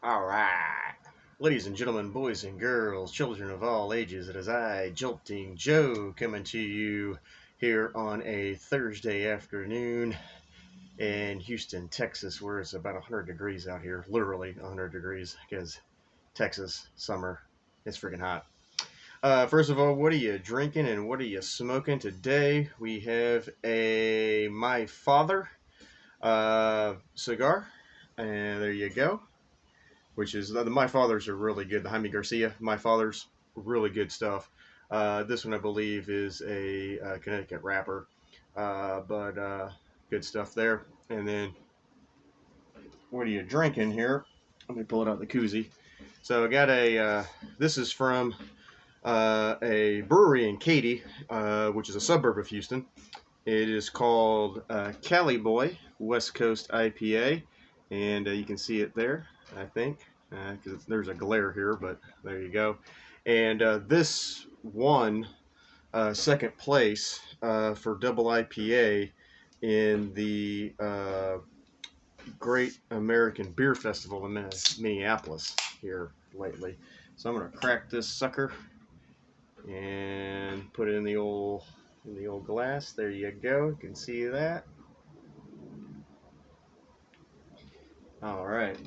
All right. Ladies and gentlemen, boys and girls, children of all ages, it is I, Jolting Joe, coming to you here on a Thursday afternoon in Houston, Texas, where it's about 100 degrees out here. Literally 100 degrees, because Texas, summer, it's freaking hot. First of all, what are you drinking and what are you smoking today? We have a My Father cigar, and there you go, which is the My Fathers are really good. The Jaime Garcia My Fathers, really good stuff. This one I believe is a Connecticut wrapper, but good stuff there. And then what are you drinking here? Let me pull it out of the koozie. So I got a. This is from a brewery in Katy, which is a suburb of Houston. It is called Cali Boy West Coast IPA, and you can see it there, I think, because there's a glare here, but there you go. And this won second place for double IPA in the Great American Beer Festival in Minneapolis here lately. So I'm gonna crack this sucker and put it in the old glass. There you go. You can see that. All right.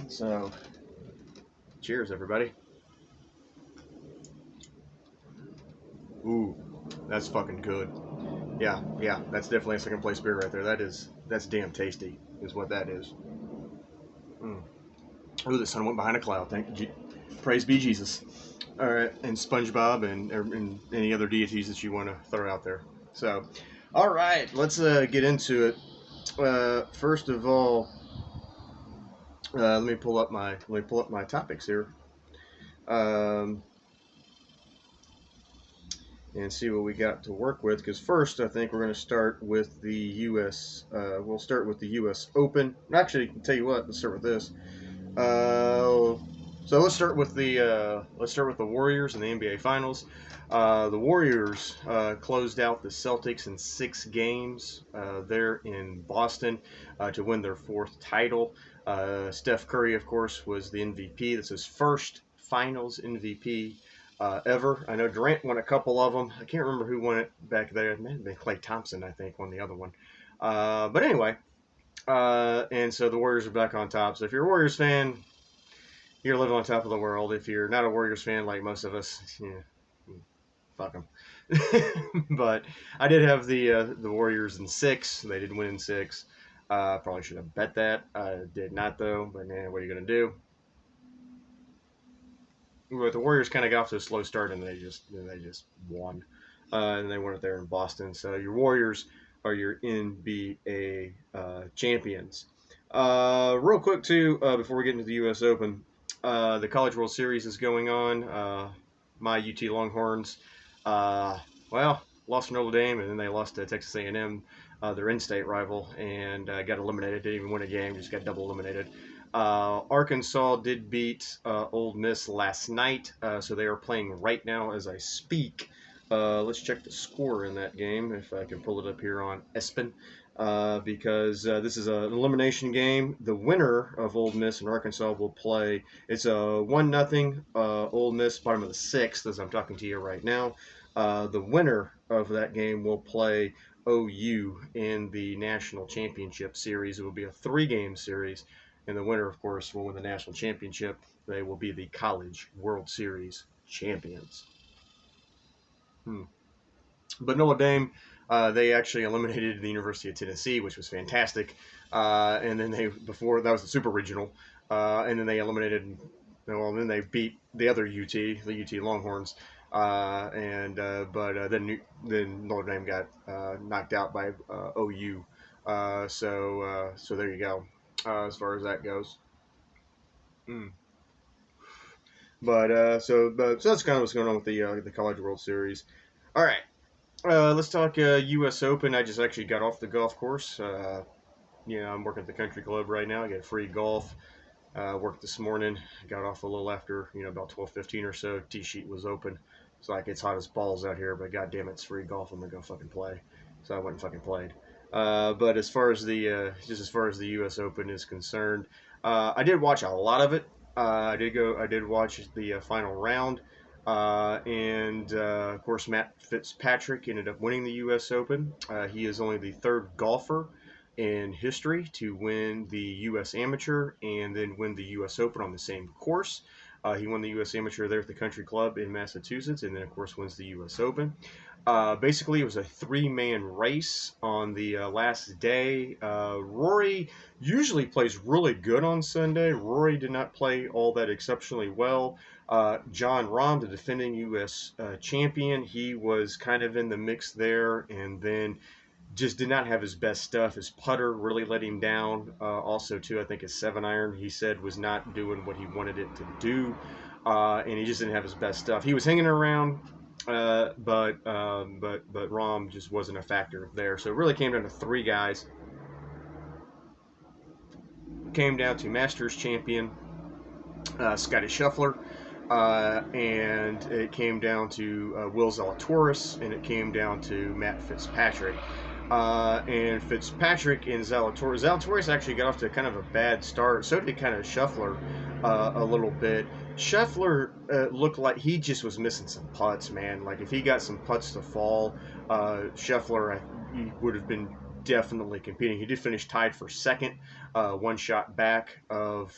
So, cheers, everybody. Ooh, that's fucking good. Yeah, that's definitely a second place beer right there. That's damn tasty, is what that is. Mm. Ooh, the sun went behind a cloud. Praise be Jesus. All right, and SpongeBob and any other deities that you want to throw out there. So, all right, let's get into it. First of all, let me pull up my topics here. Um, and see what we got to work with. Because first, I think we're going to start with the U.S. We'll start with the U.S. Open. Actually, tell you what, let's start with this. So let's start with the Warriors and the NBA Finals. The Warriors closed out the Celtics in 6 games there in Boston to win their fourth title. Steph Curry, of course, was the MVP. This is his first Finals MVP ever. I know Durant won a couple of them. I can't remember who won it back there. It may have been Klay Thompson, I think, won the other one. But anyway, and so the Warriors are back on top. So if you're a Warriors fan, you're living on top of the world. If you're not a Warriors fan like most of us, yeah, fuck them. But I did have the Warriors in 6. They did win in 6. Probably should have bet that. I did not though. But man, what are you gonna do? But the Warriors kind of got off to a slow start and they just won. And they won it there in Boston. So your Warriors are your NBA champions. Real quick too, before we get into the U.S. Open, the College World Series is going on. My UT Longhorns, uh, well, lost to Notre Dame, and then they lost to Texas A&M, their in-state rival, and got eliminated. Didn't even win a game, just got double eliminated. Arkansas did beat Ole Miss last night, so they are playing right now as I speak. Let's check the score in that game if I can pull it up here on ESPN. Because this is an elimination game. The winner of Ole Miss and Arkansas will play. It's a 1-0 Ole Miss, bottom of the 6th, as I'm talking to you right now. The winner of that game will play OU in the national championship series. It will be a 3-game series, and the winner, of course, will win the national championship. They will be the College World Series champions. Hmm. But Notre Dame, they actually eliminated the University of Tennessee, which was fantastic. And then before that was the Super Regional, and then they eliminated. Well, then they beat the other UT, the UT Longhorns, but then Notre Dame got knocked out by OU. So there you go, as far as that goes. Mm. So that's kind of what's going on with the College World Series. All right. Let's talk U.S. Open. I just actually got off the golf course. I'm working at the country club right now. I get free golf. Worked this morning. Got off a little after, about 12:15 or so. Tee sheet was open. It's like it's hot as balls out here, but goddamn, it's free golf. I'm gonna go fucking play. So I went and fucking played. But as far as the just as far as the U.S. Open is concerned, I did watch a lot of it. I did watch the final round, and of course Matt Fitzpatrick ended up winning the U.S. Open. He is only the third golfer in history to win the U.S. Amateur and then win the U.S. Open on the same course. He won the U.S. Amateur there at the Country Club in Massachusetts, and then of course wins the U.S. Open. Basically, it was a three-man race on the last day. Rory usually plays really good on Sunday. Rory did not play all that exceptionally well. John Rahm, the defending U.S. Champion, he was kind of in the mix there, and then just did not have his best stuff. His putter really let him down. Also, too, I think his 7-iron, he said, was not doing what he wanted it to do, and he just didn't have his best stuff. He was hanging around, but Rom just wasn't a factor there. So it really came down to three guys. It came down to Masters champion Scotty Scheffler, and it came down to Will Zalatoris, and it came down to Matt Fitzpatrick. And Fitzpatrick and Zalatoris. Zalatoris actually got off to kind of a bad start. So did kind of Scheffler a little bit. Scheffler looked like he just was missing some putts, man. Like if he got some putts to fall, Scheffler he would have been definitely competing. He did finish tied for second, one shot back of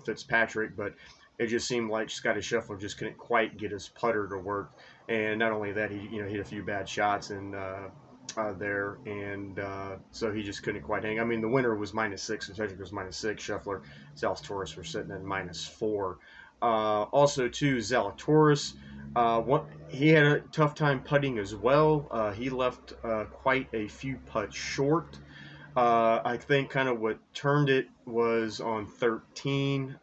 Fitzpatrick, but it just seemed like Scotty Scheffler just couldn't quite get his putter to work. And not only that, he hit a few bad shots and there, and so he just couldn't quite hang. I mean, the winner was -6, Fitzpatrick was -6. Scheffler, Zalatoris were sitting at -4. Also, too, Zalatoris. He had a tough time putting as well. He left quite a few putts short. I think kind of what turned it was on 13.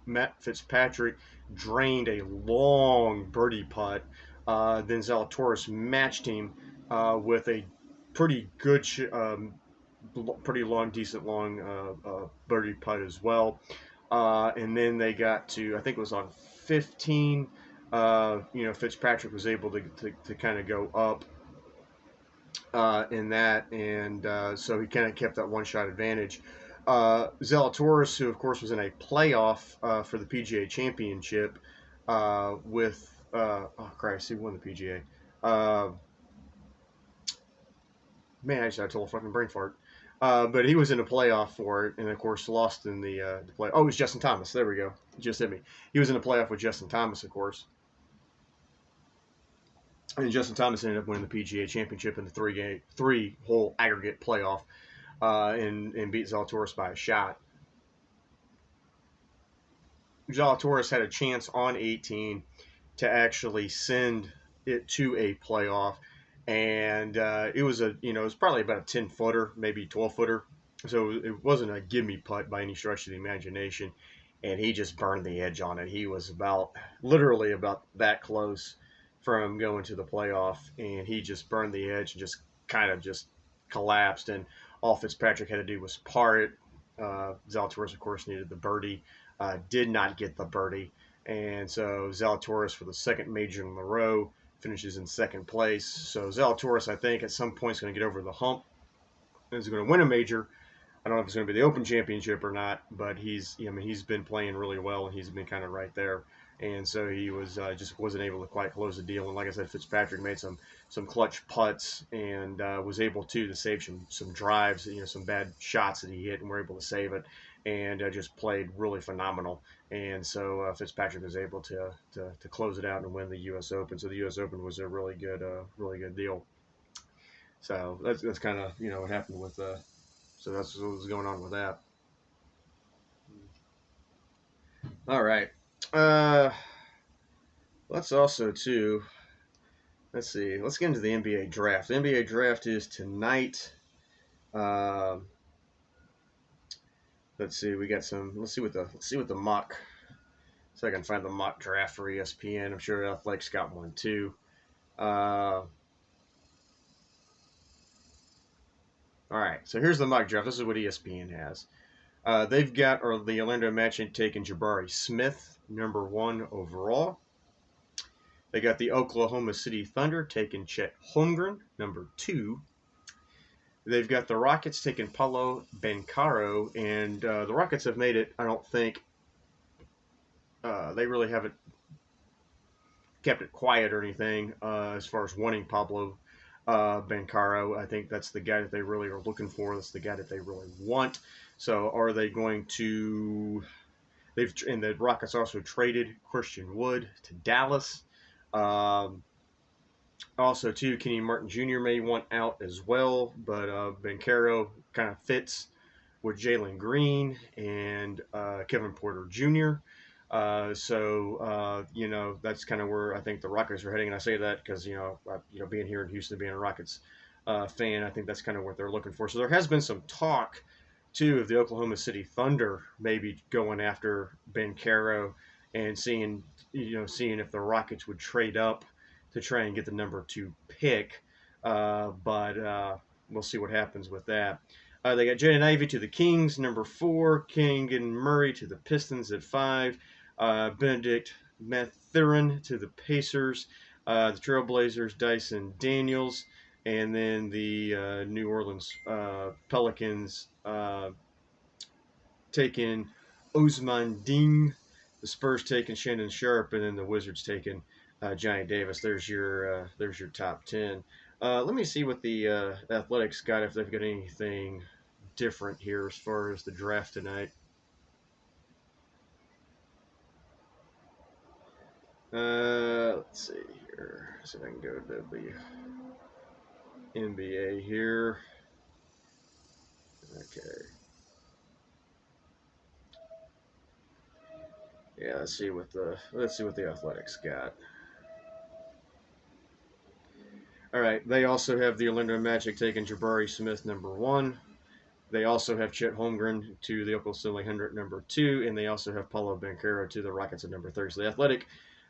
Matt Fitzpatrick drained a long birdie putt. Then Zalatoris matched him with a pretty good, pretty long, decent long birdie putt as well. And then they got to, I think it was on 15. Fitzpatrick was able to kind of go up in that, and so he kind of kept that one shot advantage. Zalatoris, who of course was in a playoff for the PGA Championship with oh Christ, who won the PGA? Man, I just had a total fucking brain fart. But he was in a playoff for it, and of course lost in the play. Oh, it was Justin Thomas. There we go. It just hit me. He was in a playoff with Justin Thomas, of course. And Justin Thomas ended up winning the PGA Championship in the three-hole aggregate playoff, and beat Zalatoris by a shot. Zalatoris had a chance on 18 to actually send it to a playoff, and it was it was probably about a 10-footer, maybe 12-footer, so it wasn't a gimme putt by any stretch of the imagination, and he just burned the edge on it. He was literally about that close from going to the playoff, and he just burned the edge and just kind of just collapsed, and all Fitzpatrick had to do was par it. Zalatoris, of course, needed the birdie, did not get the birdie, and so Zalatoris, for the second major in a row, finishes in second place. So Zalatoris, I think, at some point is going to get over the hump and is going to win a major. I don't know if it's going to be the Open Championship or not, but he's been playing really well, and he's been kind of right there. And so he was just wasn't able to quite close the deal. And like I said, Fitzpatrick made some clutch putts and was able to save some drives, some bad shots that he hit, and were able to save it, and just played really phenomenal. And so Fitzpatrick was able to close it out and win the U.S. Open. So the U.S. Open was a really good deal. So that's kind of what happened with. So that's what was going on with that. All right. Let's also too. Let's see. Let's get into the NBA draft. The NBA draft is tonight. Let's see. We got some. Let's see what the mock. So I can find the mock draft for ESPN. I'm sure Athletics got one too. All right. So here's the mock draft. This is what ESPN has. They've got the Orlando Magic taking Jabari Smith, number 1 overall. They got the Oklahoma City Thunder taking Chet Holmgren, number 2 They've got the Rockets taking Paulo Banchero, and the Rockets have made it. I don't think they really haven't kept it quiet or anything as far as wanting Pablo Banchero. I think that's the guy that they really are looking for. That's the guy that they really want. So are they going to? And the Rockets also traded Christian Wood to Dallas. Um, Also, too, Kenny Martin Jr. may want out as well, but Banchero kind of fits with Jalen Green and Kevin Porter Jr. That's kind of where I think the Rockets are heading, and I say that because being here in Houston, being a Rockets fan, I think that's kind of what they're looking for. So there has been some talk too of the Oklahoma City Thunder maybe going after Banchero and seeing if the Rockets would trade up to try and get the number 2 pick, but we'll see what happens with that. They got Jaden Ivey to the Kings, number 4. Keegan Murray to the Pistons at 5. Benedict Mathurin to the Pacers. The Trailblazers, Dyson Daniels. And then the New Orleans Pelicans taking Osman Ding. The Spurs taking Shannon Sharp. And then the Wizards taking Johnny Davis. There's your top 10. Let me see what the Athletics got, if they've got anything different here as far as the draft tonight. Let's see here. See if I can go to the NBA here. Okay. Yeah, let's see what the Athletics got. All right, they also have the Orlando Magic taking Jabari Smith, number 1. They also have Chet Holmgren to the Oklahoma City Thunder at number 2, and they also have Paulo Banchero to the Rockets at number 3. So the Athletic,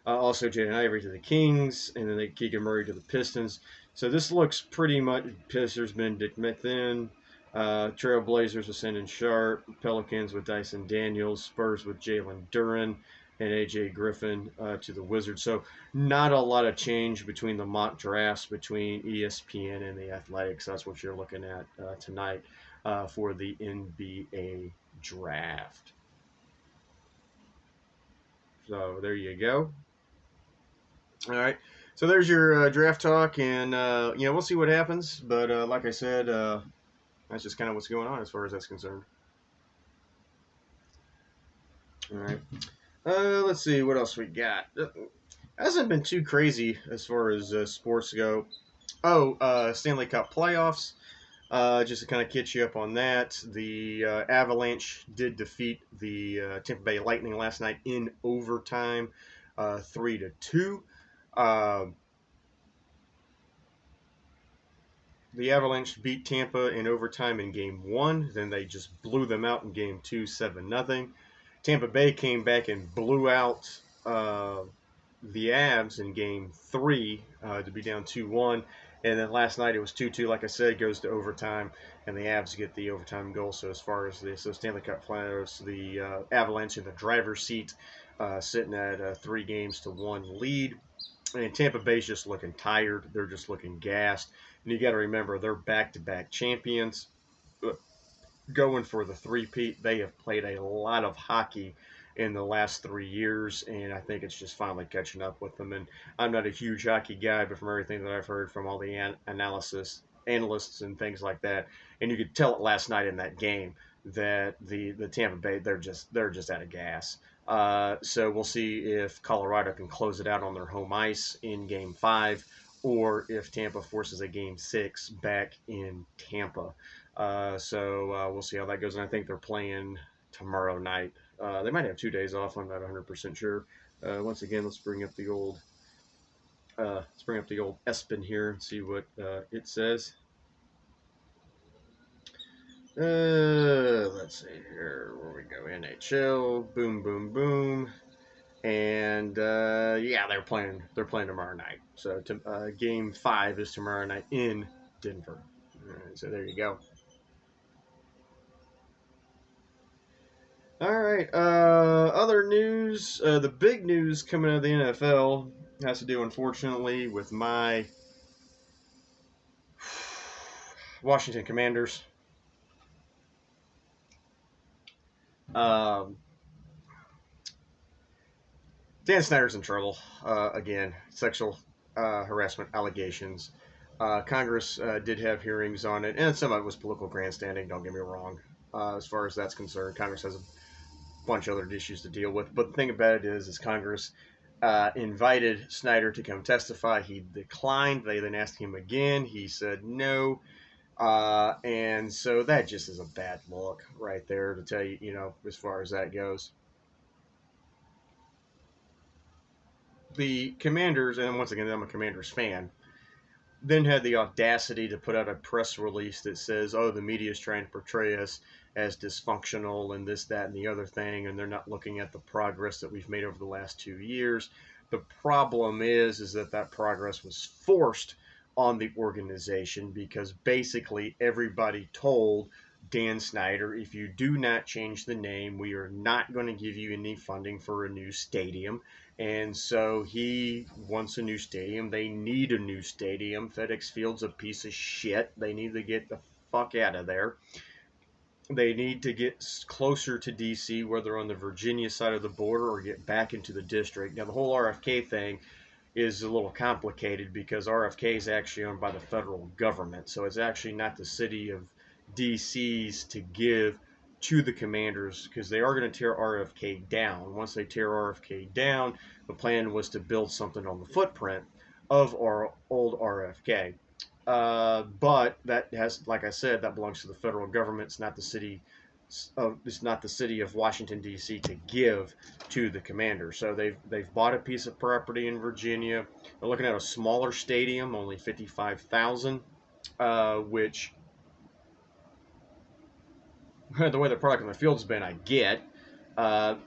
also Jaden Ivey to the Kings, and then Keegan Murray to the Pistons. So this looks pretty much Pacers, Benedict Mathurin, Trailblazers with Shannon Sharp, Pelicans with Dyson Daniels, Spurs with Jalen Duren, and AJ Griffin to the Wizards. So not a lot of change between the mock drafts between ESPN and the Athletics. That's what you're looking at tonight for the NBA draft. So there you go. All right. So there's your draft talk, and we'll see what happens. But like I said, that's just kind of what's going on as far as that's concerned. All right. Let's see what else we got. Hasn't been too crazy as far as sports go. Stanley Cup playoffs. Just to kind of catch you up on that, the Avalanche did defeat the Tampa Bay Lightning last night in overtime, 3-2. The Avalanche beat Tampa in overtime in Game 1. Then they just blew them out in Game 2, 7-0. Tampa Bay came back and blew out the Avs in Game 3 to be down 2-1. And then last night it was 2-2. Like I said, goes to overtime, and the Avs get the overtime goal. So as far as the Stanley Cup playoffs, the Avalanche in the driver's seat, sitting at 3-1 lead. And Tampa Bay's just looking tired. They're just looking gassed. And you got to remember, they're back-to-back champions. Going for the three-peat. They have played a lot of hockey in the last 3 years, and I think it's just finally catching up with them. And I'm not a huge hockey guy, but from everything that I've heard from all the analysts and things like that, and you could tell it last night in that game that the Tampa Bay, they're just out of gas. So we'll see if Colorado can close it out on their home ice in Game 5, or if Tampa forces a Game 6 back in Tampa. We'll see how that goes, and I think they're playing tomorrow night. They might have 2 days off. I'm not 100% sure. Once again, let's bring up the old ESPN here and see what it says. Let's see here where we go. NHL, boom, boom, boom, and they're playing tomorrow night. So Game 5 is tomorrow night in Denver. So there you go. All right. Other news. The big news coming out of the NFL has to do, unfortunately, with my Washington Commanders. Um, Dan Snyder's in trouble again. Sexual harassment allegations. Congress did have hearings on it, and some of it was political grandstanding. Don't get me wrong. As far as that's concerned, Congress has a bunch of other issues to deal with. But the thing about it is Congress invited Snyder to come testify. He declined. They then asked him again. He said no. And so that just is a bad look right there to tell you, as far as that goes. The Commanders, and once again, I'm a Commanders fan, then had the audacity to put out a press release that says, oh, the media is trying to portray us as dysfunctional and this, that, and the other thing, and they're not looking at the progress that we've made over the last 2 years. The problem is that that progress was forced on the organization because basically everybody told Dan Snyder, if you do not change the name, we are not going to give you any funding for a new stadium. And so he wants a new stadium. They need a new stadium. FedEx Field's a piece of shit. They need to get the fuck out of there. They need to get closer to DC, whether on the Virginia side of the border or get back into the district. Now, the whole RFK thing is a little complicated because RFK is actually owned by the federal government. So it's actually not the city of DC's to give to the Commanders because they are going to tear RFK down. Once they tear RFK down, the plan was to build something on the footprint of our old RFK. But that has, like I said, that belongs to the federal government. It's not the city. It's not the city of Washington D.C. to give to the Commanders. So they've bought a piece of property in Virginia. They're looking at a smaller stadium, only 55,000, which the way the product on the field's been, I get,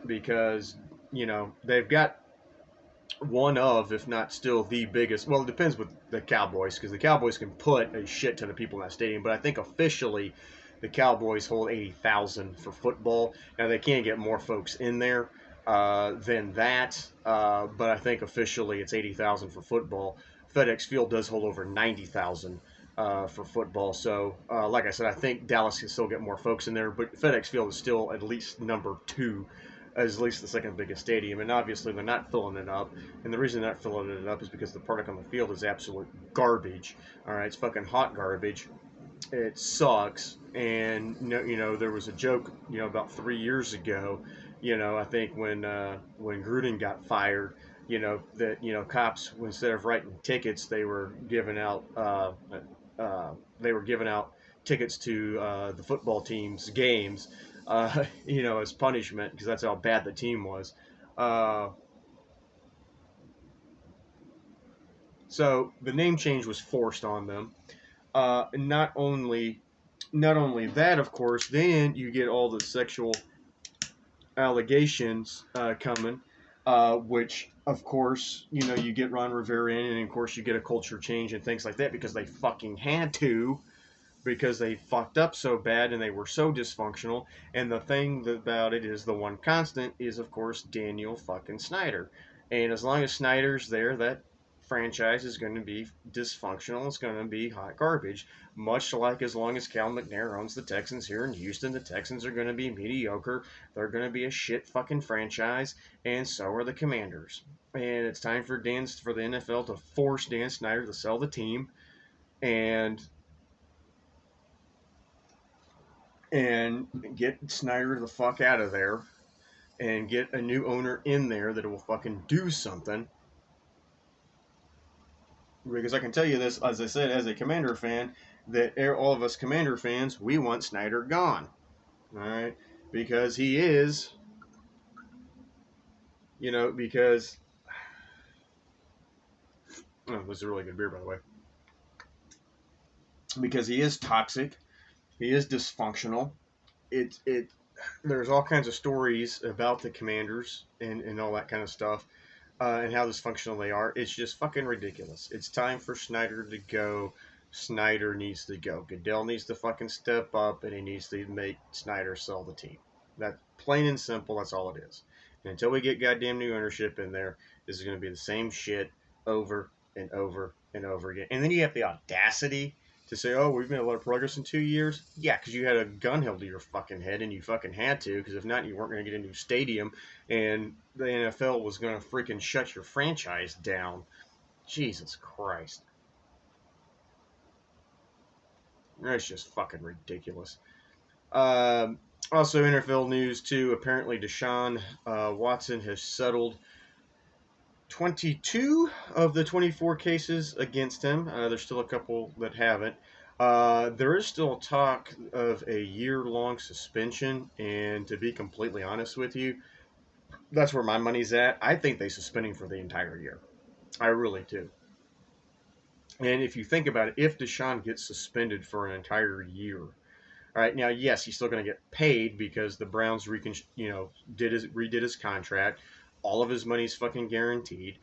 because they've got one of, if not still the biggest. Well, it depends with the Cowboys because the Cowboys can put a shit ton of people in that stadium, but I think officially the Cowboys hold 80,000 for football. Now they can get more folks in there than that, but I think officially it's 80,000 for football. FedEx Field does hold over 90,000 for football. So, like I said, I think Dallas can still get more folks in there, but FedEx Field is still at least number two, as at least the second biggest stadium. And obviously, they're not filling it up. And the reason they're not filling it up is because the product on the field is absolute garbage. All right, it's fucking hot garbage. It sucks. And there was a joke, about 3 years ago. I think when Gruden got fired, that cops, instead of writing tickets, they were giving out tickets to the football team's games, as punishment because that's how bad the team was. Uh, so the name change was forced on them. Not only that, of course, then you get all the sexual allegations coming, which of course you get Ron Rivera in, and of course you get a culture change and things like that because they fucking had to, because they fucked up so bad and they were so dysfunctional. And the thing about it is the one constant is, of course, Daniel fucking Snyder. And as long as Snyder's there, that franchise is going to be dysfunctional. It's going to be hot garbage. Much like as long as Cal McNair owns the Texans here in Houston, the Texans are going to be mediocre. They're going to be a shit fucking franchise, and so are the Commanders. And it's time for the NFL to force Dan Snyder to sell the team and get Snyder the fuck out of there and get a new owner in there that will fucking do something. Because I can tell you this, as I said, as a Commander fan, that all of us Commander fans, we want Snyder gone. All right? Because he is, because. Oh, this is a really good beer, by the way. Because he is toxic. He is dysfunctional. It there's all kinds of stories about the Commanders and all that kind of stuff, and how dysfunctional they are. It's just fucking ridiculous. It's time for Snyder to go. Snyder needs to go. Goodell needs to fucking step up, and he needs to make Snyder sell the team. That's plain and simple. That's all it is. And until we get goddamn new ownership in there, this is going to be the same shit over and over and over again. And then you have the audacity to say, oh, we've made a lot of progress in 2 years. Yeah, because you had a gun held to your fucking head and you fucking had to, because if not, you weren't going to get a new stadium and the NFL was going to freaking shut your franchise down. Jesus Christ. That's just fucking ridiculous. Also, NFL news too. Apparently, Deshaun Watson has settled 22 of the 24 cases against him. There's still a couple that haven't. There is still talk of a year-long suspension, and to be completely honest with you, that's where my money's at. I think they suspend him for the entire year. I really do. And if you think about it, if Deshaun gets suspended for an entire year, all right, now yes, he's still going to get paid because the Browns redid his contract. All of his money's fucking guaranteed.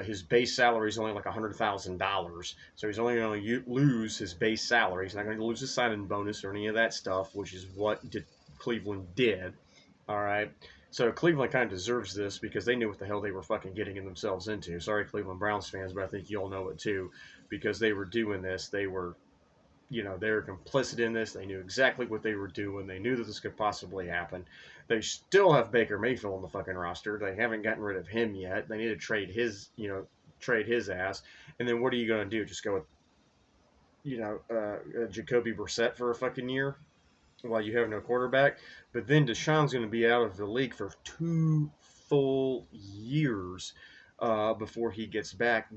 His base salary is only like $100,000, so he's only going to lose his base salary. He's not going to lose his signing bonus or any of that stuff, which is what Cleveland did. All right, so Cleveland kind of deserves this because they knew what the hell they were fucking getting themselves into. Sorry, Cleveland Browns fans, but I think you all know it too, because they were doing this. They were complicit in this. They knew exactly what they were doing. They knew that this could possibly happen. They still have Baker Mayfield on the fucking roster. They haven't gotten rid of him yet. They need to trade his ass. And then what are you going to do? Just go with, Jacoby Brissett for a fucking year while you have no quarterback? But then Deshaun's going to be out of the league for 2 full years before he gets back.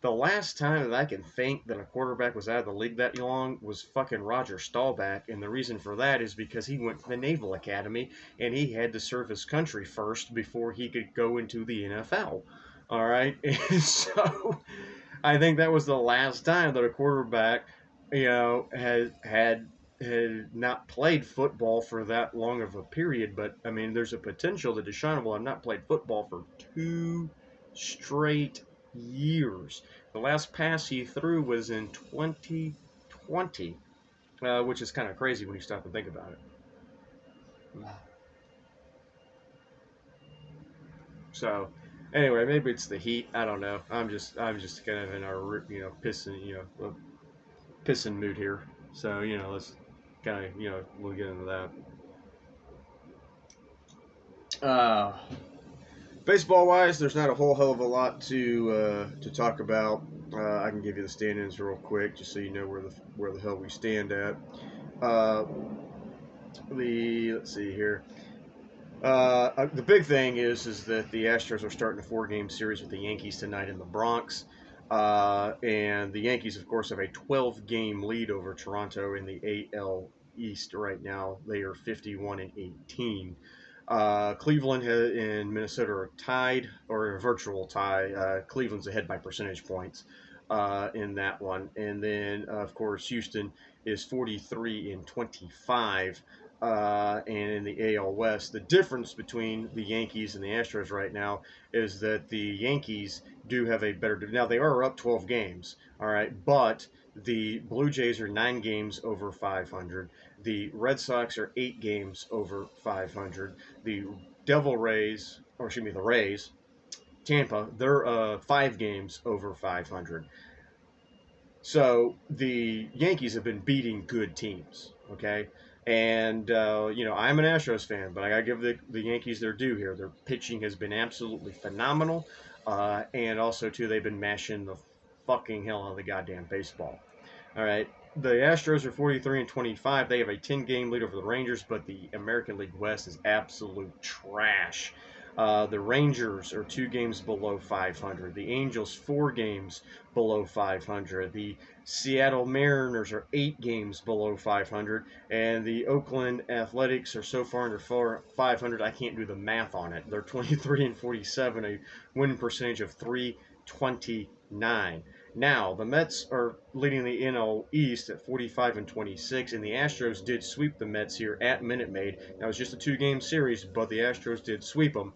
The last time that I can think that a quarterback was out of the league that long was fucking Roger Staubach, and the reason for that is because he went to the Naval Academy and he had to serve his country first before he could go into the NFL. All right, and so I think that was the last time that a quarterback, had not played football for that long of a period. But I mean, there's a potential that Deshaun will have not played football for 2 straight years. The last pass he threw was in 2020, which is kind of crazy when you stop and think about it. So, anyway, maybe it's the heat. I don't know. I'm just kind of in our pissing mood here. So let's kind of we'll get into that. Baseball wise, there's not a whole hell of a lot to talk about. I can give you the standings real quick, just so you know where the hell we stand at. Uh, let's see here. The big thing is that the Astros are starting a 4-game series with the Yankees tonight in the Bronx. And the Yankees, of course, have a 12-game lead over Toronto in the AL East right now. They are 51-18. Cleveland and Minnesota are tied, or a virtual tie. Cleveland's ahead by percentage points in that one. And then, of course, Houston is 43-25. And in the AL West, the difference between the Yankees and the Astros right now is that the Yankees do have a better. Now they are up 12 games, all right, but the Blue Jays are 9 games over 500. The Red Sox are 8 games over 500. The the Rays, Tampa, they're 5 games over 500. So the Yankees have been beating good teams, okay? And, I'm an Astros fan, but I got to give the Yankees their due here. Their pitching has been absolutely phenomenal. And also, too, they've been mashing the fucking hell out of the goddamn baseball. All right. The Astros are 43-25. They have a 10-game lead over the Rangers, but the American League West is absolute trash. The Rangers are 2 games below 500. The Angels 4 games below 500. The Seattle Mariners are 8 games below 500, and the Oakland Athletics are so far under 500. I can't do the math on it. They're 23-47, a win percentage of 329. Now, the Mets are leading the NL East at 45-26, and the Astros did sweep the Mets here at Minute Maid. Now, it was just a 2-game series, but the Astros did sweep them.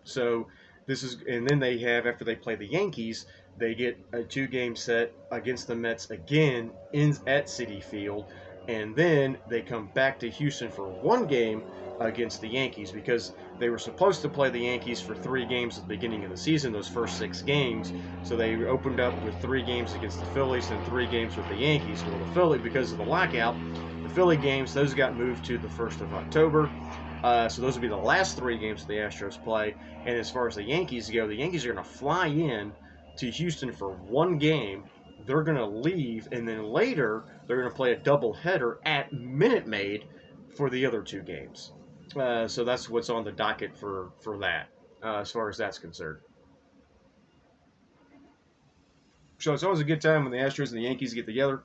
So this is, and then they have, after they play the Yankees, they get a 2-game set against the Mets again at Citi Field, and then they come back to Houston for 1 game against the Yankees, because they were supposed to play the Yankees for 3 games at the beginning of the season, those first 6 games. So they opened up with 3 games against the Phillies and 3 games with the Yankees. Well, the Philly, because of the lockout, the Philly games, those got moved to the 1st of October. So those would be the last 3 games the Astros play. And as far as the Yankees go, the Yankees are going to fly in to Houston for 1 game. They're going to leave, and then later they're going to play a doubleheader at Minute Maid for the other 2 games. So that's what's on the docket for that, as far as that's concerned. So it's always a good time when the Astros and the Yankees get together.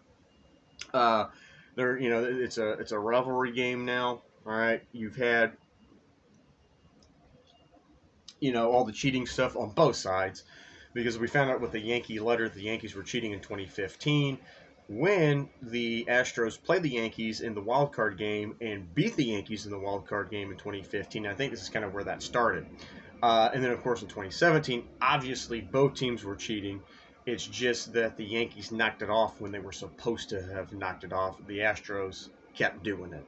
They're, it's a rivalry game now. All right, you've had, all the cheating stuff on both sides, because we found out with the Yankee letter the Yankees were cheating in 2015 when the Astros played the Yankees in the wild card game and beat the Yankees in the wild card game in 2015. I think this is kind of where that started. And then, of course, in 2017, obviously both teams were cheating. It's just that the Yankees knocked it off when they were supposed to have knocked it off. The Astros kept doing it.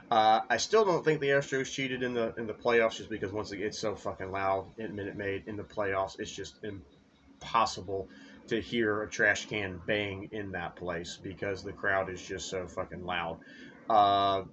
I still don't think the Astros cheated in the playoffs, just because once again it's so fucking loud at Minute Maid in the playoffs. It's just impossible to hear a trash can bang in that place because the crowd is just so fucking loud. But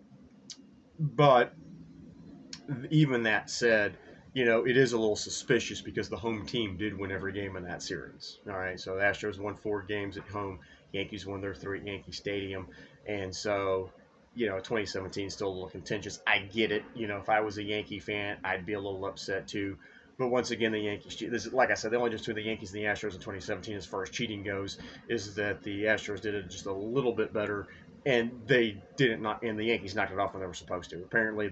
even that said, it is a little suspicious because the home team did win every game in that series. All right, so the Astros won 4 games at home. Yankees won their 3 at Yankee Stadium, and so 2017 is still a little contentious. I get it. If I was a Yankee fan, I'd be a little upset too. But once again, the Yankees. This is, like I said, the only difference between the Yankees and the Astros in 2017, as far as cheating goes, is that the Astros did it just a little bit better, and they didn't not, and the Yankees knocked it off when they were supposed to. Apparently,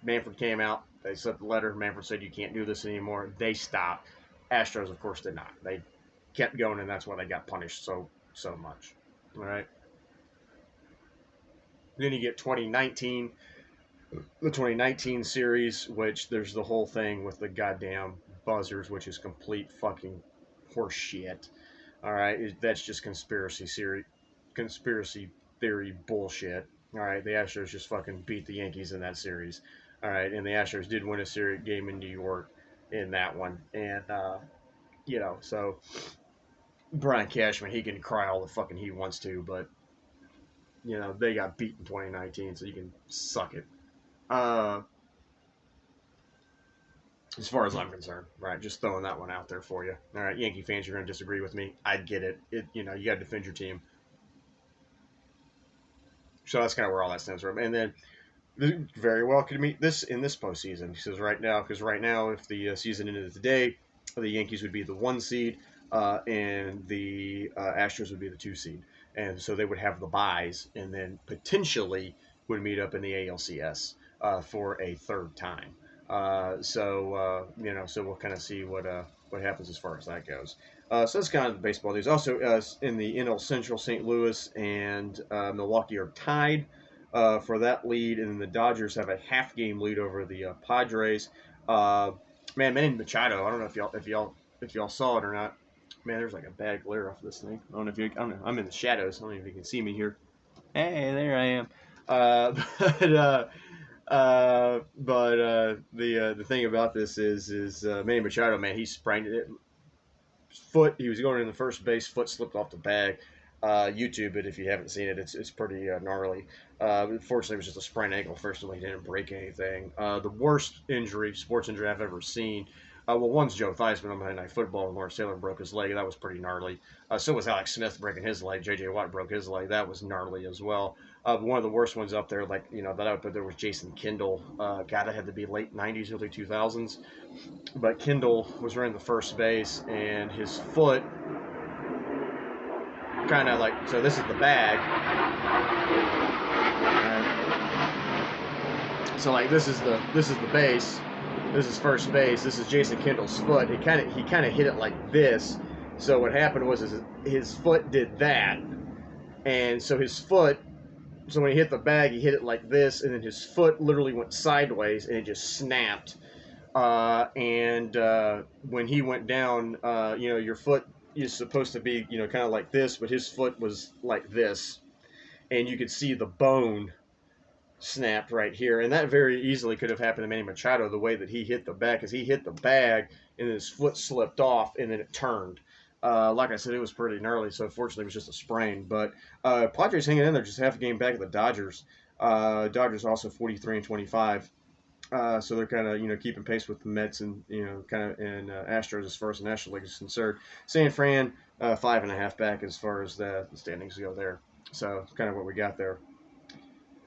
Manfred came out. They sent the letter. Manfred said, "You can't do this anymore." They stopped. Astros, of course, did not. They kept going, and that's why they got punished so much. All right. Then you get 2019, the 2019 series, which there's the whole thing with the goddamn buzzers, which is complete fucking horse shit. All right, that's just conspiracy theory bullshit. All right, the Astros just fucking beat the Yankees in that series. All right, and the Astros did win a series game in New York in that one, and so Brian Cashman, he can cry all the fucking he wants to, but they got beat in 2019, so you can suck it. As far as I'm concerned, right? Just throwing that one out there for you. All right, Yankee fans, you're going to disagree with me. I get it. You got to defend your team. So that's kind of where all that stems from. And then very well could meet this in this postseason. He says right now, if the season ended today, the Yankees would be the 1 seed, and the Astros would be the 2 seed, and so they would have the byes, and then potentially would meet up in the ALCS for a 3rd time. So we'll kind of see what happens as far as that goes. So that's kind of the baseball news. Also, in the NL Central, St. Louis and Milwaukee are tied for that lead, and then the Dodgers have a half-game lead over the Padres. Manny Machado. I don't know if y'all saw it or not. Man, there's like a bad glare off this thing. I don't know. I'm in the shadows. I don't know if you can see me here. Hey, there I am. The thing about this is Manny Machado, man, he sprained it. Foot. He was going in the first base. Foot slipped off the bag. YouTube it if you haven't seen it. It's pretty gnarly. Fortunately, it was just a sprained ankle. First of all, he didn't break anything. The worst sports injury I've ever seen. One's Joe Theismann on Monday Night Football, and Lawrence Taylor broke his leg. That was pretty gnarly. So was Alex Smith breaking his leg. J.J. Watt broke his leg. That was gnarly as well. One of the worst ones up there, that I would put there was Jason Kendall. God, that had to be late 90s, early 2000s. But Kendall was running the first base, and his foot kind of so this is the bag. So this is the base. This is first base. This is Jason Kendall's foot. He kind of hit it like this. So what happened was his foot did that, and so his foot. So when he hit the bag, he hit it like this, and then his foot literally went sideways, and it just snapped. When he went down, your foot is supposed to be, kind of like this, but his foot was like this, and you could see the bone snapped right here, and that very easily could have happened to Manny Machado the way that he hit the bag, because he hit the bag and then his foot slipped off and then it turned. Like I said, it was pretty gnarly, so fortunately it was just a sprain. But Padres hanging in there, just half a game back of the Dodgers. Dodgers also 43-25. So they're kind of keeping pace with the Mets and kind of and Astros as far as the National League is concerned. San Fran 5.5 back as far as the standings go there. So kind of what we got there.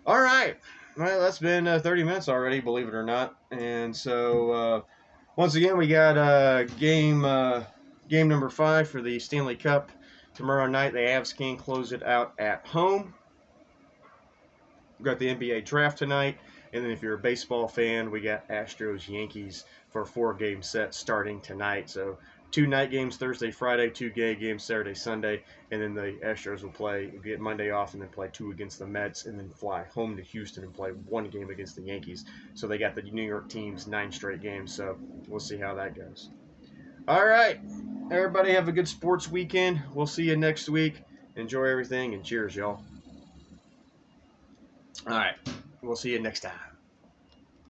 All right. Well, that's been 30 minutes already, believe it or not. And so once again, we got game number 5 for the Stanley Cup tomorrow night. The Avs can close it out at home. We've got the NBA draft tonight. And then if you're a baseball fan, we got Astros Yankees for a 4-game set starting tonight. So 2 night games Thursday, Friday, 2 day games Saturday, Sunday, and then the Astros will get Monday off and then play 2 against the Mets and then fly home to Houston and play 1 game against the Yankees. So they got the New York teams 9 straight games. So we'll see how that goes. All right, everybody have a good sports weekend. We'll see you next week. Enjoy everything and cheers, y'all. All right, we'll see you next time.